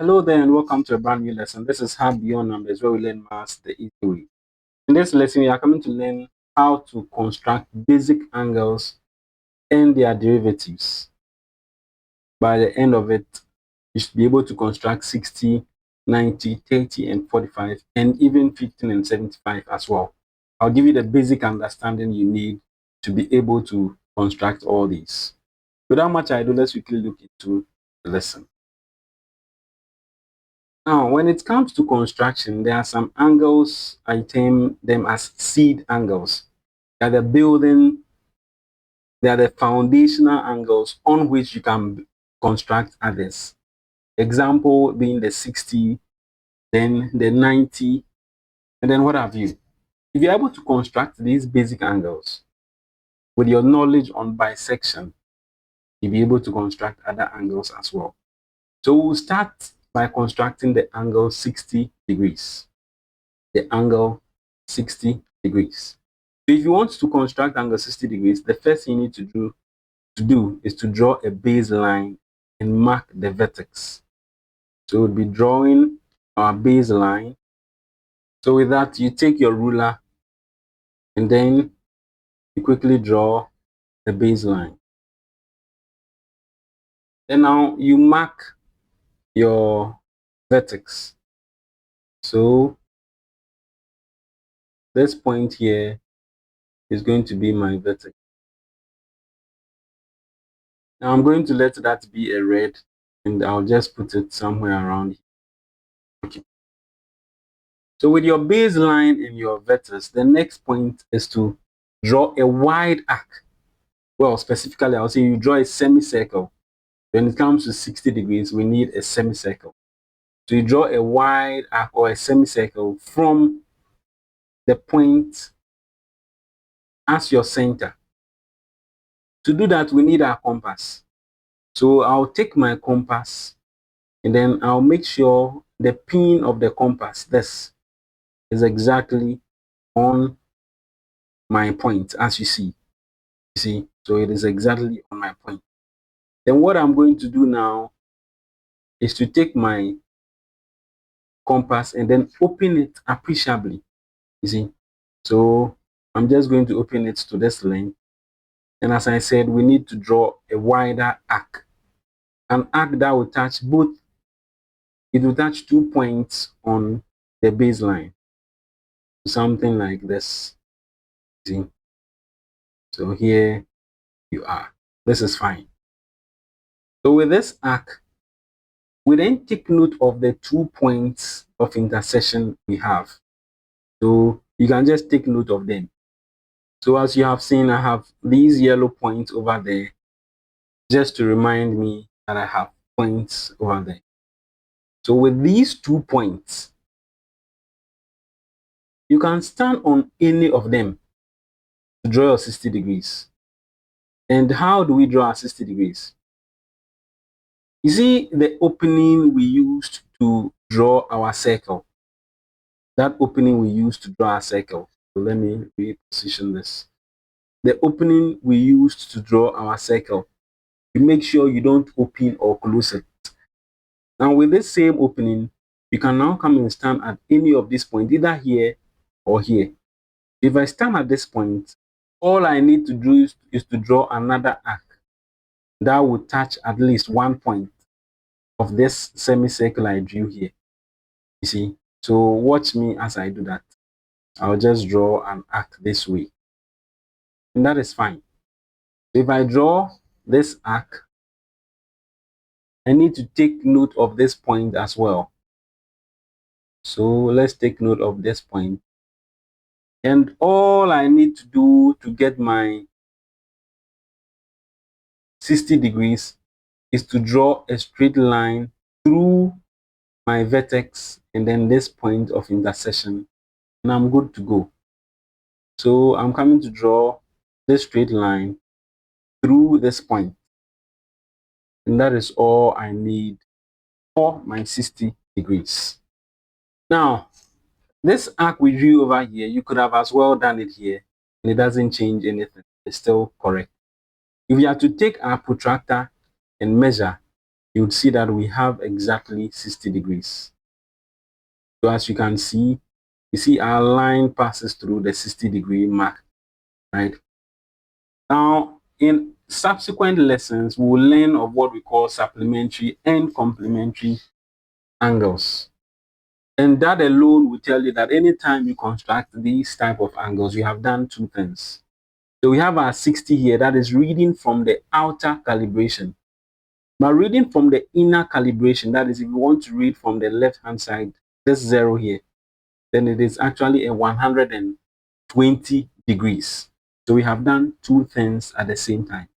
Hello there and welcome to a brand new lesson. This is How Beyond Numbers, where we learn maths the easy way. In this lesson, we are coming to learn how to construct basic angles and their derivatives. By the end of it, you should be able to construct 60, 90, 30, and 45, and even 15 and 75 as well. I'll give you the basic understanding you need to be able to construct all these. Without much ado, let's quickly look into the lesson. Now, when it comes to construction, there are some angles, I term them as seed angles. They are the building, they are the foundational angles on which you can construct others. Example being the 60, then the 90, and then what have you. If you're able to construct these basic angles with your knowledge on bisection, you'll be able to construct other angles as well. So we'll start by constructing the angle 60 degrees. The angle 60 degrees. So if you want to construct angle 60 degrees, the first thing you need to do is to draw a baseline and mark the vertex. So we'll be drawing our baseline. So with that, you take your ruler and then you quickly draw the baseline. Then now you mark your vertex. So this point here is going to be my vertex. Now I'm going to let that be a red and I'll just put it somewhere around here. Okay. So with your baseline and your vertex, the next point is to draw a wide arc. Well, specifically, I'll say you draw a semicircle. When it comes to 60 degrees, we need a semicircle. So you draw a wide arc or a semicircle from the point as your center. To do that, we need our compass. So I'll take my compass and then I'll make sure the pin of the compass, this, is exactly on my point, as you see. You see, so it is exactly on my point. Then what I'm going to do now is to take my compass and then open it appreciably. You see, so I'm just going to open it to this length. And as I said, we need to draw a wider arc, an arc that will touch both. It will touch 2 points on the baseline, something like this. See, so here you are. This is fine. So with this arc, we then take note of the 2 points of intersection we have. So you can just take note of them. So as you have seen, I have these yellow points over there, just to remind me that I have points over there. So with these 2 points, you can stand on any of them to draw your 60 degrees. And how do we draw our 60 degrees? You see the opening we used to draw our circle. That opening we used to draw our circle. So let me reposition this. The opening we used to draw our circle. You make sure you don't open or close it. Now with this same opening, you can now come and stand at any of these points, either here or here. If I stand at this point, all I need to do is to draw another arc that will touch at least 1 point of this semicircle I drew here. You see, so watch me as I do that. I'll just draw an arc this way, and that is fine. If I draw this arc, I need to take note of this point as well. So let's take note of this point. And all I need to do to get my 60 degrees is to draw a straight line through my vertex and then this point of intersection, and I'm good to go. So I'm coming to draw this straight line through this point, and that is all I need for my 60 degrees. Now, this arc we drew over here, you could have as well done it here, and it doesn't change anything. It's still correct. If you have to take our protractor and measure, you would see that we have exactly 60 degrees. So as you can see, you see our line passes through the 60-degree mark, right? Now, in subsequent lessons, we will learn of what we call supplementary and complementary angles. And that alone will tell you that anytime you construct these type of angles, you have done two things. So we have our 60 here, that is reading from the outer calibration. But reading from the inner calibration, that is if you want to read from the left-hand side, this 0 here, then it is actually a 120 degrees. So we have done two things at the same time.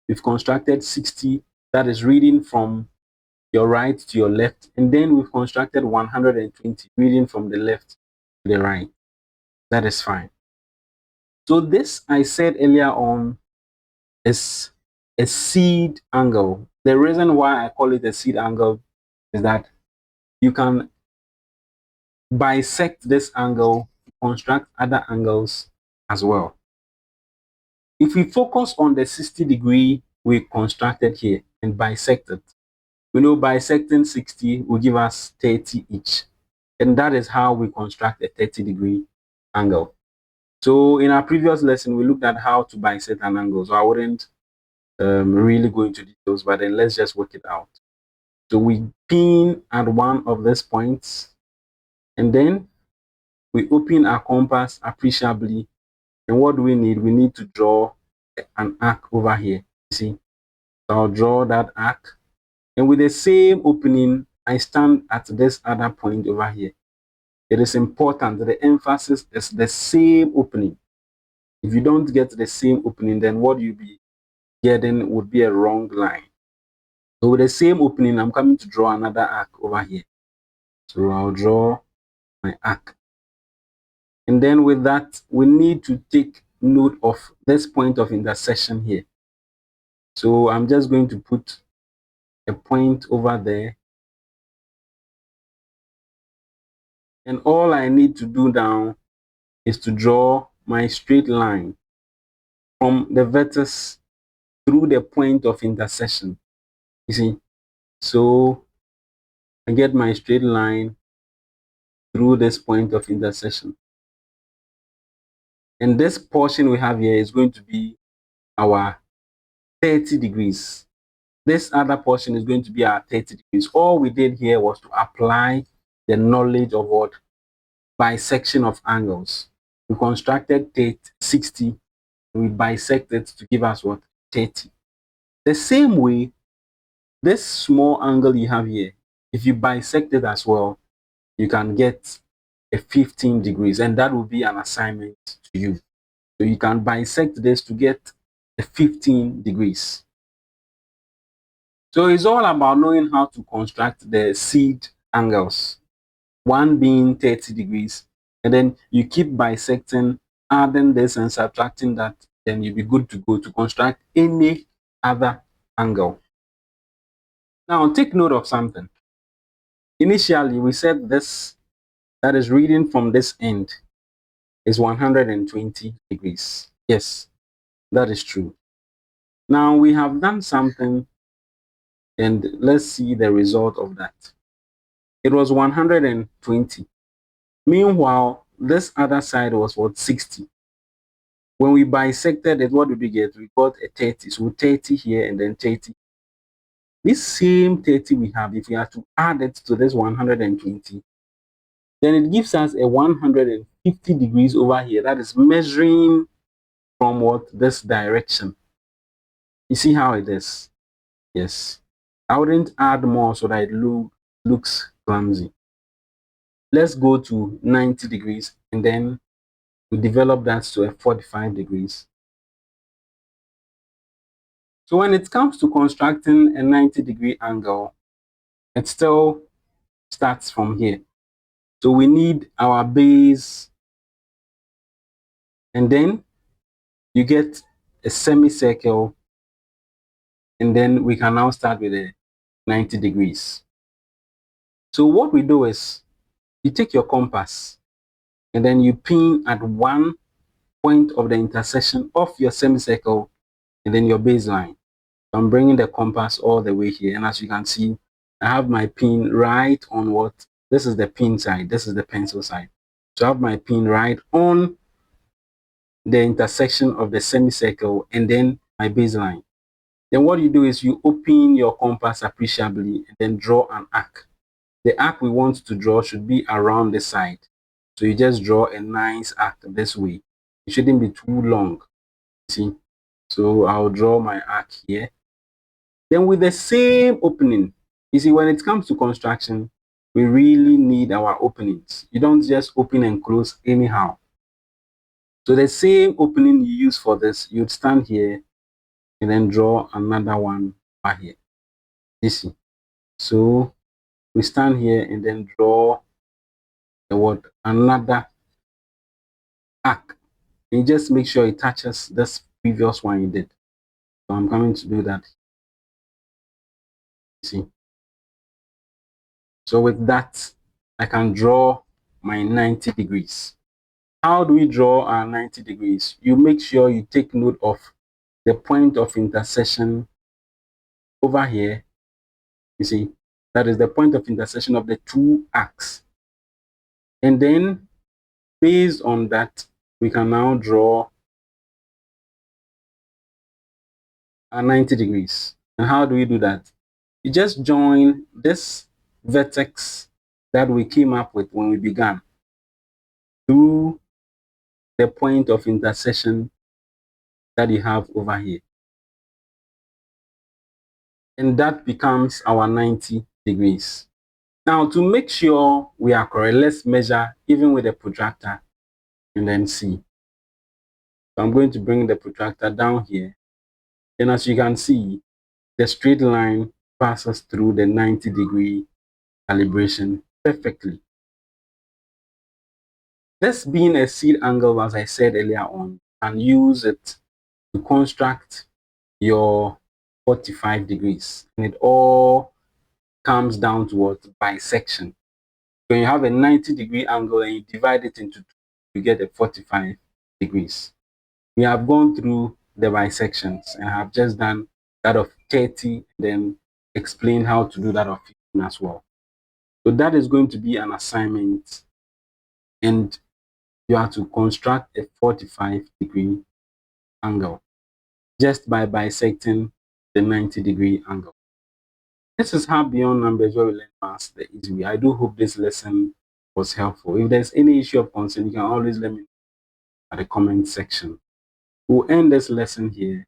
We've constructed 60, that is reading from your right to your left, and then we've constructed 120, reading from the left to the right. That is fine. So this, I said earlier on, is a seed angle. The reason why I call it a seed angle is that you can bisect this angle to construct other angles as well. If we focus on the 60-degree we constructed here and bisected, we know bisecting 60 will give us 30 each. And that is how we construct a 30-degree angle. So in our previous lesson, we looked at how to bisect an angle. So I wouldn't really go into details, but then let's just work it out. So we pin at one of these points, and then we open our compass appreciably. And what do we need? We need to draw an arc over here. You see, so I'll draw that arc, and with the same opening, I stand at this other point over here. It is important that the emphasis is the same opening. If you don't get the same opening, then what you'll be getting would be a wrong line. So with the same opening, I'm coming to draw another arc over here. So I'll draw my arc. And then with that, we need to take note of this point of intersection here. So I'm just going to put a point over there. And all I need to do now is to draw my straight line from the vertex through the point of intersection. You see, so I get my straight line through this point of intersection. And this portion we have here is going to be our 30 degrees. This other portion is going to be our 30 degrees. All we did here was to apply the knowledge of what? Bisection of angles. We constructed 60, we bisected to give us what? 30. The same way, this small angle you have here, if you bisect it as well, you can get a 15 degrees, and that will be an assignment to you. So you can bisect this to get a 15 degrees. So it's all about knowing how to construct the seed angles, one being 30 degrees, and then you keep bisecting, adding this and subtracting that, then you'll be good to go to construct any other angle. Now take note of something. Initially, we said this, that is reading from this end, is 120 degrees. Yes, that is true. Now we have done something, and let's see the result of that. It was 120. Meanwhile, this other side was what? 60. When we bisected it, what did we get? We got a 30. So 30 here and then 30. This same 30 we have, if we have to add it to this 120, then it gives us a 150 degrees over here. That is measuring from what? This direction. You see how it is? Yes. I wouldn't add more so that it looks clumsy. Let's go to 90 degrees, and then we develop that to a 45 degrees. So when it comes to constructing a 90-degree angle, it still starts from here. So we need our base, and then you get a semicircle, and then we can now start with a 90 degrees. So what we do is you take your compass, and then you pin at one point of the intersection of your semicircle and then your baseline. I'm bringing the compass all the way here. And as you can see, I have my pin right on what? This is the pin side. This is the pencil side. So I have my pin right on the intersection of the semicircle and then my baseline. Then what you do is you open your compass appreciably and then draw an arc. The arc we want to draw should be around the side. So you just draw a nice arc this way. It shouldn't be too long. See? So I'll draw my arc here. Then with the same opening, you see, when it comes to construction, we really need our openings. You don't just open and close anyhow. So the same opening you use for this, you'd stand here and then draw another one over here. You see? So we stand here and then draw the word another arc. And just make sure it touches this previous one you did. So I'm coming to do that. You see? So with that, I can draw my 90 degrees. How do we draw our 90 degrees? You make sure you take note of the point of intersection over here. You see, that is the point of intersection of the two arcs. And then based on that, we can now draw our 90 degrees. And how do we do that? You just join this vertex that we came up with when we began to the point of intersection that you have over here. And that becomes our 90 degrees. Now, to make sure we are correct, let's measure even with a protractor and then see. So I'm going to bring the protractor down here. And as you can see, the straight line passes through the 90-degree calibration perfectly. This being a seed angle, as I said earlier on, and use it to construct your 45 degrees. And it all comes down to what? Bisection. When you have a 90-degree angle and you divide it into two, you get a 45 degrees. We have gone through the bisections and have just done that of 30 and then explain how to do that of 15 as well. So that is going to be an assignment, and you have to construct a 45-degree angle just by bisecting the 90-degree angle. This is how beyond numbers where we learn maths the easy way. I do hope this lesson was helpful. If there's any issue of concern, you can always let me know at the comment section. We'll end this lesson here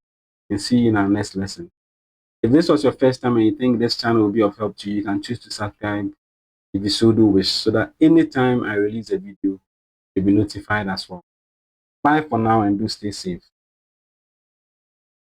and see you in our next lesson. If this was your first time and you think this channel will be of help to you, you can choose to subscribe if you so do wish, so that anytime I release a video, you'll be notified as well. Bye for now and do stay safe.